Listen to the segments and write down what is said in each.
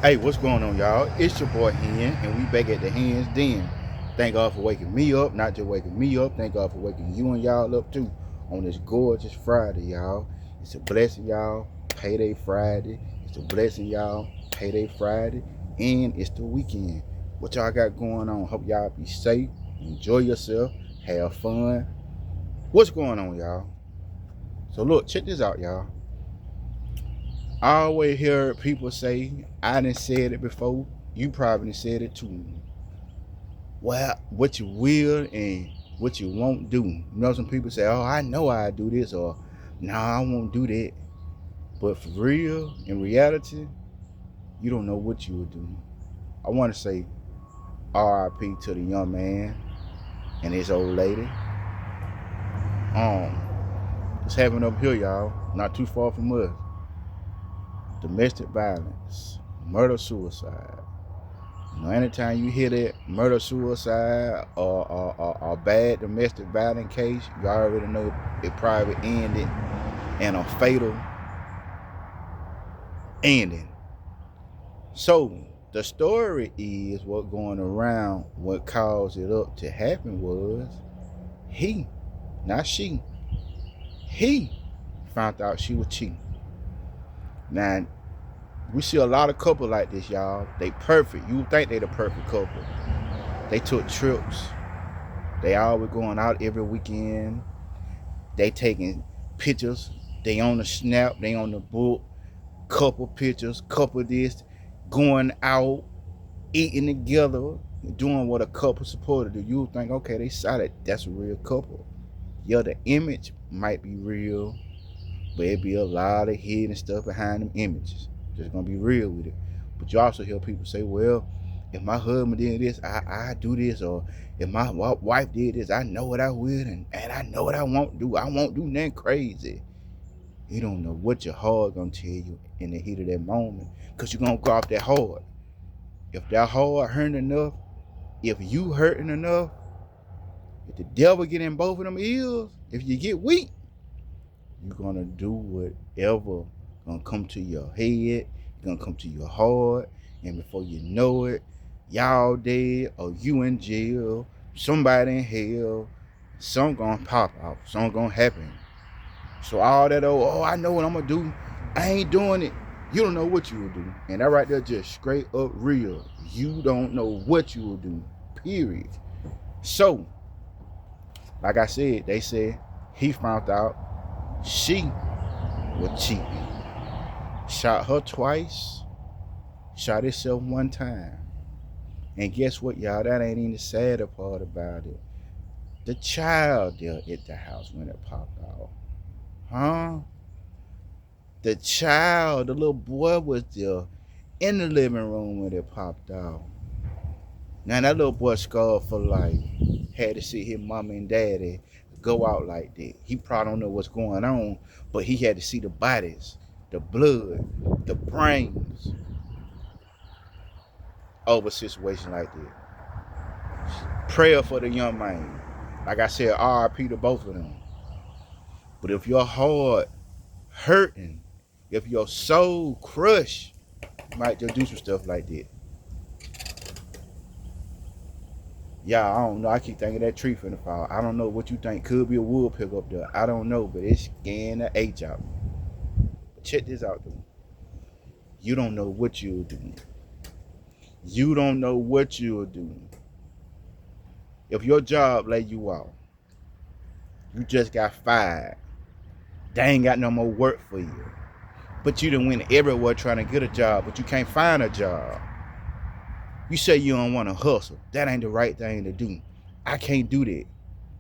Hey, what's going on, y'all? It's your boy Hen, and we back at the Hen's Den. Thank God for waking me up, not just waking me up. Thank God for waking you and y'all up too on this gorgeous Friday, y'all. It's a blessing, y'all. Payday Friday. It's a blessing, y'all. Payday Friday, and it's the weekend. What y'all got going on? Hope y'all be safe, enjoy yourself, have fun. What's going on, y'all? So look, check this out, y'all. I always hear people say, I done said it before, you probably done said it too. Well, what you will and what you won't do. You know, some people say, oh, I know I do this, or no, I won't do that. But for real, in reality, you don't know what you will do. I want to say RIP to the young man and his old lady. It's happening up here, y'all, not too far from us. Domestic violence, murder, suicide. You know, anytime you hear that murder, suicide, or bad domestic violence case, you already know it probably ended in a fatal ending. So the story is what going around, what caused it up to happen was he, not she, he found out she was cheating. Now, we see a lot of couples like this, y'all. They perfect. You think they the perfect couple. They took trips. They always going out every weekend. They taking pictures. They on the snap. They on the book. Couple pictures. Couple this. Going out. Eating together. Doing what a couple supposed to do. You think, okay, they saw that. That's a real couple. Yeah, the image might be real, but it be a lot of hidden stuff behind them images. Just gonna be real with it. But you also hear people say, well, if my husband did this, I do this, or if my wife did this, I know what I will, and I know what I won't do. I won't do nothing crazy. You don't know what your heart gonna tell you in the heat of that moment, because you're gonna go off that hard. If that heart hurting enough, if you hurting enough, if the devil get in both of them ears, if you get weak, you're gonna do whatever gonna come to your head, gonna come to your heart, and before you know it, y'all dead or you in jail, somebody in hell, something gonna pop out, something gonna happen. So all that I know what I'm gonna do, I ain't doing it. You don't know what you will do. And that right there just straight up real. You don't know what you will do. Period. So, like I said, they said he found out she was cheating. Shot her twice, shot himself one time. And guess what, y'all? That ain't even the sadder part about it. The child there at the house when it popped out. Huh? The child, the little boy was there in the living room when it popped out. Now that little boy scarred for life. Had to see his mama and daddy go out like that. He probably don't know what's going on, but he had to see the bodies, the blood, the brains over a situation like that. Prayer for the young man. Like I said, RIP to both of them. But if your heart hurting, if your soul crushed, you might just do some stuff like that. Yeah, I don't know. I keep thinking that tree finna fall. I don't know what you think. Could be a wood pick up there. I don't know, but it's scaring the H out. But check this out, though. You don't know what you'll do. You don't know what you'll do. If your job lay you off, you just got fired. They ain't got no more work for you. But you done went everywhere trying to get a job, but you can't find a job. You say you don't want to hustle. That ain't the right thing to do. I can't do that.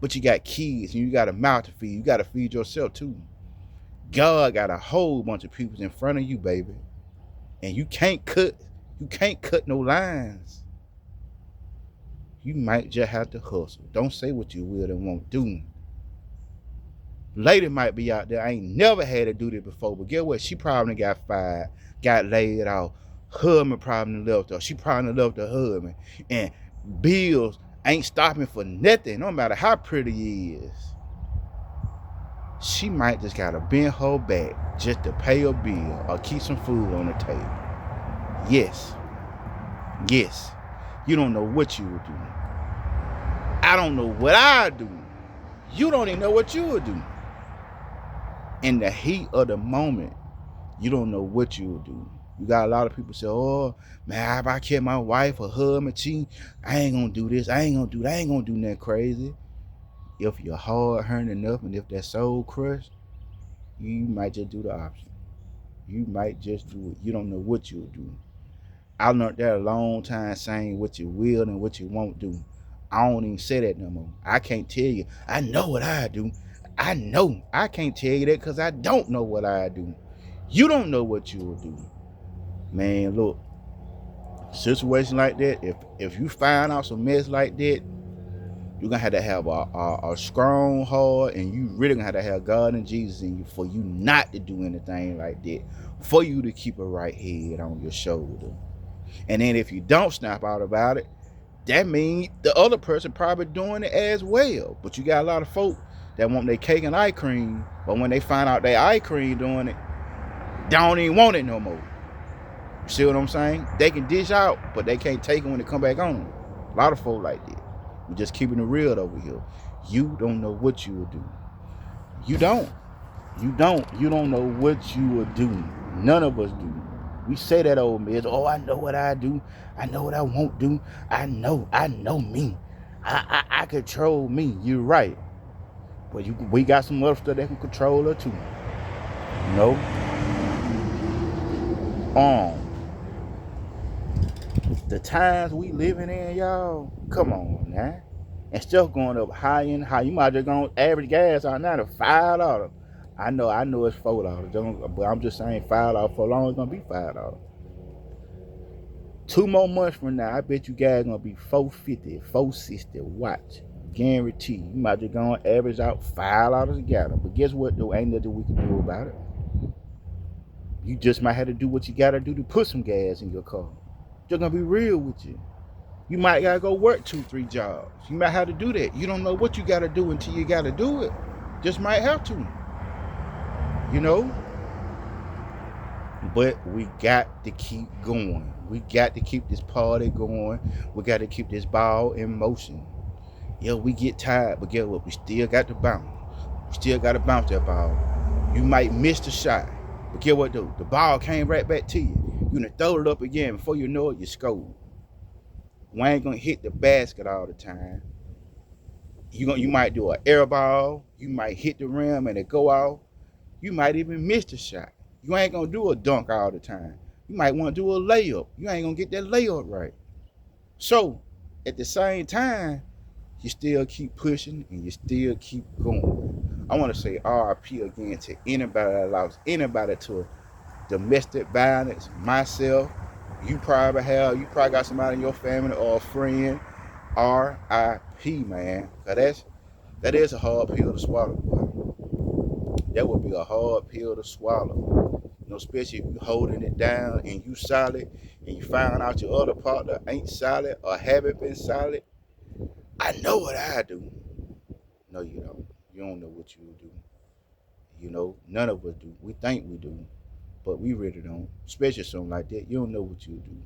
But you got kids and you got a mouth to feed. You got to feed yourself too. God got a whole bunch of people in front of you, baby. And you can't cut no lines. You might just have to hustle. Don't say what you will and won't do. Lady might be out there. I ain't never had to do this before, but get what? She probably got fired, got laid off. Husband probably left her. She probably left her husband. And bills ain't stopping for nothing, no matter how pretty he is. She might just gotta bend her back just to pay a bill or keep some food on the table. Yes, yes. You don't know what you would do. I don't know what I do. You don't even know what you would do. In the heat of the moment, you don't know what you would do. You got a lot of people say, oh, man, if I kill my wife or hug my cheat, I ain't gonna do this, I ain't gonna do that, I ain't gonna do nothing crazy. If your heart hurt enough and if that soul crushed, you might just do the option. You might just do it. You don't know what you'll do. I learned that a long time saying what you will and what you won't do. I don't even say that no more. I can't tell you. I know what I do. I know. I can't tell you that because I don't know what I do. You don't know what you will do. Man, look, situation like that, if you find out some mess like that, you're gonna have to have a strong heart, and you really gonna have to have God and Jesus in you for you not to do anything like that, for you to keep a right head on your shoulder. And then if you don't snap out about it, that means the other person probably doing it as well. But you got a lot of folk that want their cake and eye cream, but when they find out their eye cream doing it, don't even want it no more. You see what I'm saying? They can dish out, but they can't take it when they come back on. A lot of folk like that. We're just keeping it real over here. You don't know what you will do. You don't. You don't know what you will do. None of us do. We say that old man, oh, I know what I do. I know what I won't do. I know me. I control me. You're right. But we got some other stuff that can control her too. You know? The times we living in, y'all, come on now. And stuff going up high and high. You might just go average gas out now to $5. I know it's $4. But I'm just saying $5 for long it's gonna be $5. 2 more months from now, I bet you guys gonna be $4.50, $4.60. Watch. Guarantee. You might just go average out $5 a gallon. But guess what though? Ain't nothing we can do about it. You just might have to do what you gotta do to put some gas in your car. Just gonna be real with you. You might gotta go work 2-3 jobs. You might have to do that. You don't know what you gotta do until you gotta do it. Just might have to. You know? But we got to keep going. We got to keep this party going. We got to keep this ball in motion. Yeah, we get tired, but guess what? We still got to bounce. We still got to bounce that ball. You might miss the shot, but guess what though? The ball came right back to you. You gonna throw it up again. Before you know it, you score. We ain't gonna hit the basket all the time. You might do an air ball. You might hit the rim and it go off. You might even miss the shot. You ain't gonna do a dunk all the time. You might want to do a layup. You ain't gonna get that layup right. So, at the same time, you still keep pushing and you still keep going. I want to say RIP again to anybody that lost anybody to domestic violence. Myself, you probably got somebody in your family or a friend. RIP, man. Cause that is a hard pill to swallow. That would be a hard pill to swallow. You know, especially if you holding it down and you solid and you find out your other partner ain't solid or haven't been solid. I know what I do. No, you don't. You don't know what you do. You know, none of us do. We think we do, but we really don't. Especially something like that. You don't know what you do.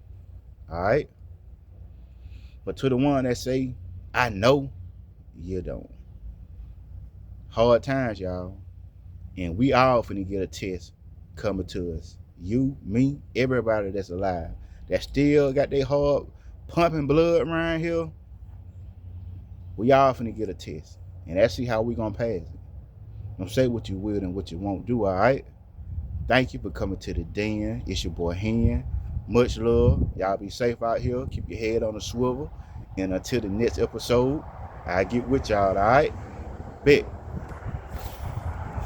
All right? But to the one that say, I know, you don't. Hard times, y'all. And we all finna get a test coming to us. You, me, everybody that's alive. That still got their heart pumping blood around here. We all finna get a test. And that's see how we gonna pass it. Don't say what you will and what you won't do, alright? Thank you for coming to the den. It's your boy Hen. Much love. Y'all be safe out here. Keep your head on the swivel. And until the next episode, I'll get with y'all, alright? Bet.